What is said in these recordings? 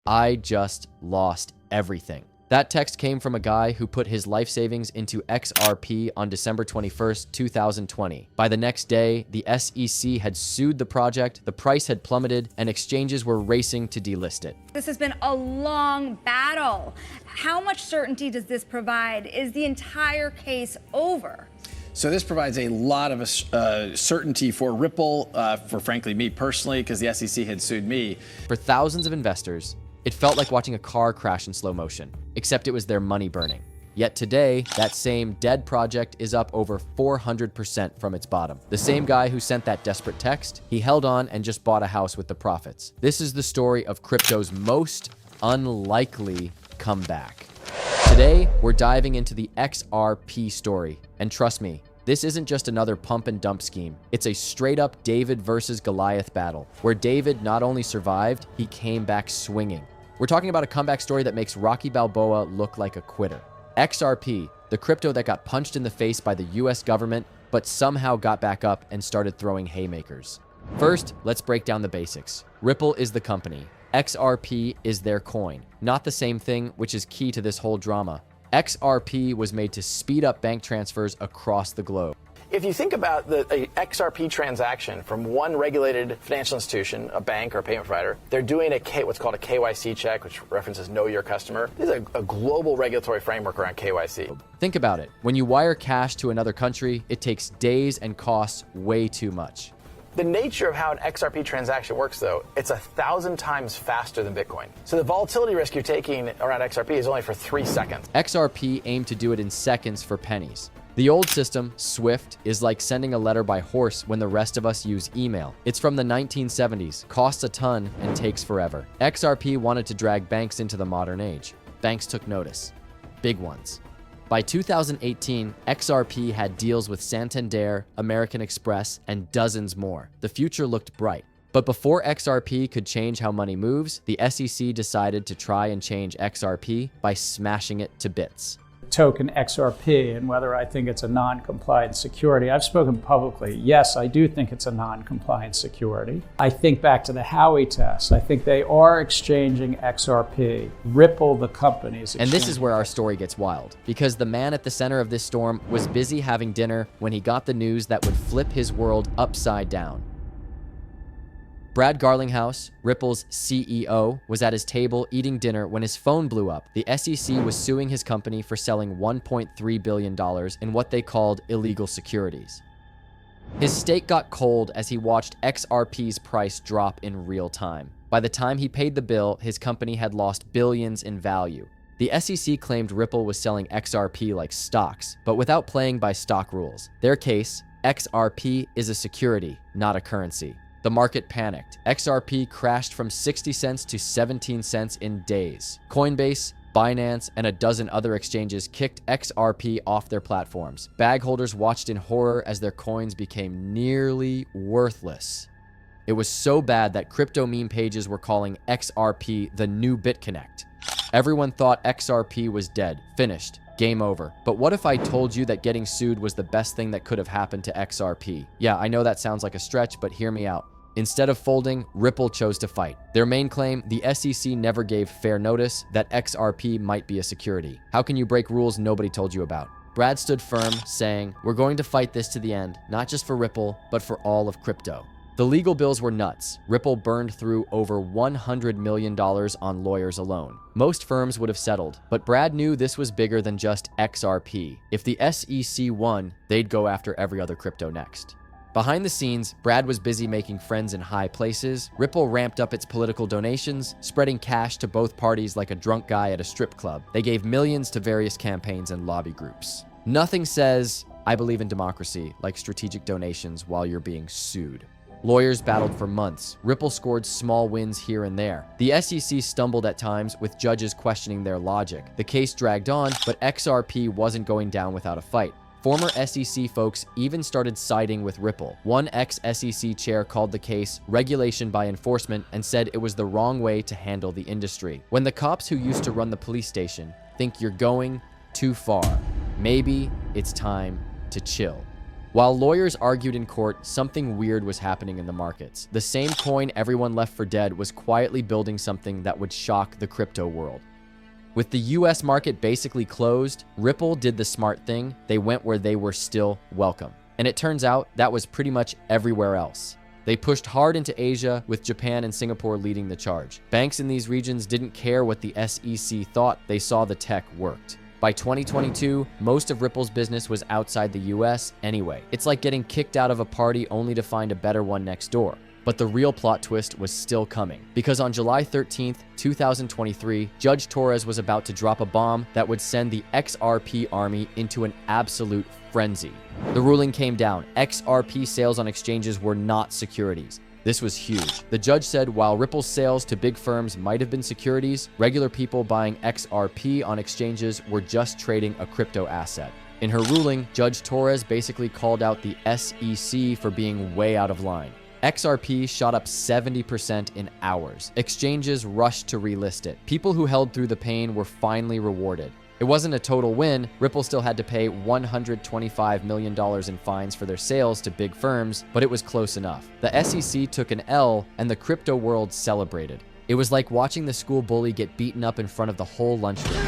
"I just lost everything." That text came from a guy who put his life savings into XRP on December 21st, 2020. By the next day, the SEC had sued the project, the price had plummeted, and exchanges were racing to delist it. This has been a long battle. How much certainty does this provide? Is the entire case over? So this provides a lot of certainty for Ripple, for frankly me personally, because the SEC had sued me. For thousands of investors, it felt like watching a car crash in slow motion, except it was their money burning. Yet today, that same dead project is up over 400% from its bottom. The same guy who sent that desperate text, he held on and just bought a house with the profits. This is the story of crypto's most unlikely comeback. Today, we're diving into the XRP story. And trust me, this isn't just another pump and dump scheme. It's a straight up David versus Goliath battle, where David not only survived, he came back swinging. We're talking about a comeback story that makes Rocky Balboa look like a quitter. XRP, the crypto that got punched in the face by the US government, but somehow got back up and started throwing haymakers. First, let's break down the basics. Ripple is the company. XRP is their coin. Not the same thing, which is key to this whole drama. XRP was made to speed up bank transfers across the globe. If you think about a XRP transaction from one regulated financial institution, a bank or a payment provider, they're doing what's called a KYC check, which references Know Your Customer. This is a global regulatory framework around KYC. Think about it. When you wire cash to another country, it takes days and costs way too much. The nature of how an XRP transaction works, though, it's 1,000 times faster than Bitcoin. So the volatility risk you're taking around XRP is only for 3 seconds. XRP aimed to do it in seconds for pennies. The old system, SWIFT, is like sending a letter by horse when the rest of us use email. It's from the 1970s, costs a ton, and takes forever. XRP wanted to drag banks into the modern age. Banks took notice. Big ones. By 2018, XRP had deals with Santander, American Express, and dozens more. The future looked bright. But before XRP could change how money moves, the SEC decided to try and change XRP by smashing it to bits. Token XRP and whether I think it's a non-compliant security. I've spoken publicly. Yes, I do think it's a non-compliant security. I think back to the Howey test. I think they are exchanging XRP. Ripple, the company, is exchanging. And this is where our story gets wild, because the man at the center of this storm was busy having dinner when he got the news that would flip his world upside down. Brad Garlinghouse, Ripple's CEO, was at his table eating dinner when his phone blew up. The SEC was suing his company for selling $1.3 billion in what they called illegal securities. His steak got cold as he watched XRP's price drop in real time. By the time he paid the bill, his company had lost billions in value. The SEC claimed Ripple was selling XRP like stocks, but without playing by stock rules. Their case, XRP is a security, not a currency. The market panicked. XRP crashed from 60 cents to 17 cents in days. Coinbase, Binance, and a dozen other exchanges kicked XRP off their platforms. Bag holders watched in horror as their coins became nearly worthless. It was so bad that crypto meme pages were calling XRP the new BitConnect. Everyone thought XRP was dead, finished, game over. But what if I told you that getting sued was the best thing that could have happened to XRP? Yeah, I know that sounds like a stretch, but hear me out. Instead of folding, Ripple chose to fight. Their main claim, the SEC never gave fair notice that XRP might be a security. How can you break rules nobody told you about? Brad stood firm, saying, "We're going to fight this to the end, not just for Ripple, but for all of crypto." The legal bills were nuts. Ripple burned through over $100 million on lawyers alone. Most firms would have settled, but Brad knew this was bigger than just XRP. If the SEC won, they'd go after every other crypto next. Behind the scenes, Brad was busy making friends in high places. Ripple ramped up its political donations, spreading cash to both parties like a drunk guy at a strip club. They gave millions to various campaigns and lobby groups. Nothing says, "I believe in democracy," like strategic donations while you're being sued. Lawyers battled for months. Ripple scored small wins here and there. The SEC stumbled at times, with judges questioning their logic. The case dragged on, but XRP wasn't going down without a fight. Former SEC folks even started siding with Ripple. One ex-SEC chair called the case regulation by enforcement and said it was the wrong way to handle the industry. When the cops who used to run the police station think you're going too far, maybe it's time to chill. While lawyers argued in court, something weird was happening in the markets. The same coin everyone left for dead was quietly building something that would shock the crypto world. With the US market basically closed, Ripple did the smart thing. They went where they were still welcome. And it turns out that was pretty much everywhere else. They pushed hard into Asia, with Japan and Singapore leading the charge. Banks in these regions didn't care what the SEC thought. They saw the tech worked. By 2022, most of Ripple's business was outside the US anyway. It's like getting kicked out of a party only to find a better one next door. But the real plot twist was still coming, because on July 13th, 2023, Judge Torres was about to drop a bomb that would send the XRP army into an absolute frenzy. The ruling came down. XRP sales on exchanges were not securities. This was huge. The judge said while Ripple's sales to big firms might have been securities, regular people buying XRP on exchanges were just trading a crypto asset. In her ruling, Judge Torres basically called out the SEC for being way out of line. XRP shot up 70% in hours. Exchanges rushed to relist it. People who held through the pain were finally rewarded. It wasn't a total win. Ripple still had to pay $125 million in fines for their sales to big firms, but it was close enough. The SEC took an L, and the crypto world celebrated. It was like watching the school bully get beaten up in front of the whole lunchroom.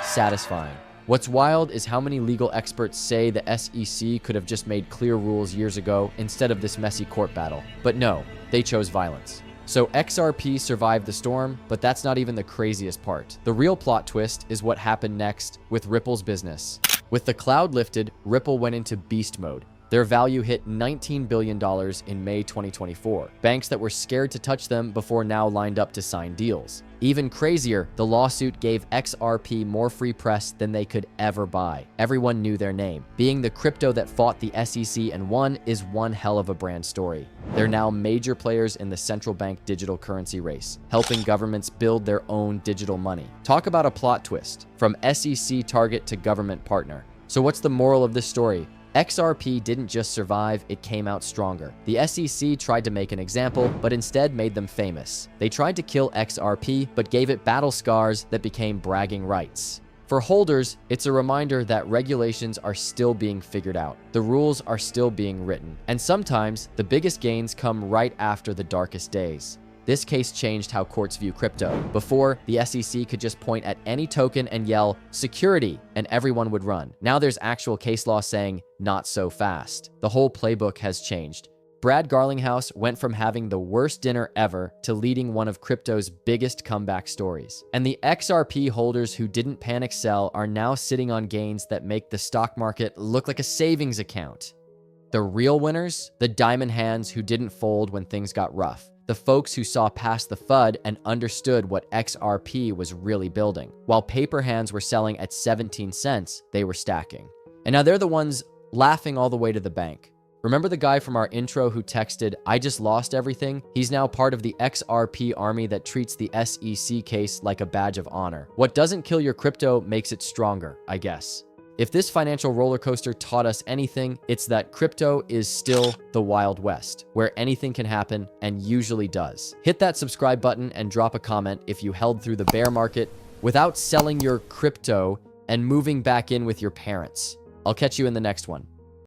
Satisfying. What's wild is how many legal experts say the SEC could have just made clear rules years ago instead of this messy court battle. But no, they chose violence. So XRP survived the storm, but that's not even the craziest part. The real plot twist is what happened next with Ripple's business. With the cloud lifted, Ripple went into beast mode. Their value hit $19 billion in May 2024. Banks that were scared to touch them before now lined up to sign deals. Even crazier, the lawsuit gave XRP more free press than they could ever buy. Everyone knew their name. Being the crypto that fought the SEC and won is one hell of a brand story. They're now major players in the central bank digital currency race, helping governments build their own digital money. Talk about a plot twist, from SEC target to government partner. So what's the moral of this story? XRP didn't just survive, it came out stronger. The SEC tried to make an example, but instead made them famous. They tried to kill XRP, but gave it battle scars that became bragging rights. For holders, it's a reminder that regulations are still being figured out. The rules are still being written. And sometimes, the biggest gains come right after the darkest days. This case changed how courts view crypto. Before, the SEC could just point at any token and yell, "Security," and everyone would run. Now there's actual case law saying, "Not so fast." The whole playbook has changed. Brad Garlinghouse went from having the worst dinner ever to leading one of crypto's biggest comeback stories. And the XRP holders who didn't panic sell are now sitting on gains that make the stock market look like a savings account. The real winners? The diamond hands who didn't fold when things got rough. The folks who saw past the FUD and understood what XRP was really building. While paper hands were selling at 17 cents, they were stacking. And now they're the ones laughing all the way to the bank. Remember the guy from our intro who texted, "I just lost everything"? He's now part of the XRP army that treats the SEC case like a badge of honor. What doesn't kill your crypto makes it stronger, I guess. If this financial roller coaster taught us anything, it's that crypto is still the Wild West, where anything can happen and usually does. Hit that subscribe button and drop a comment if you held through the bear market without selling your crypto and moving back in with your parents. I'll catch you in the next one.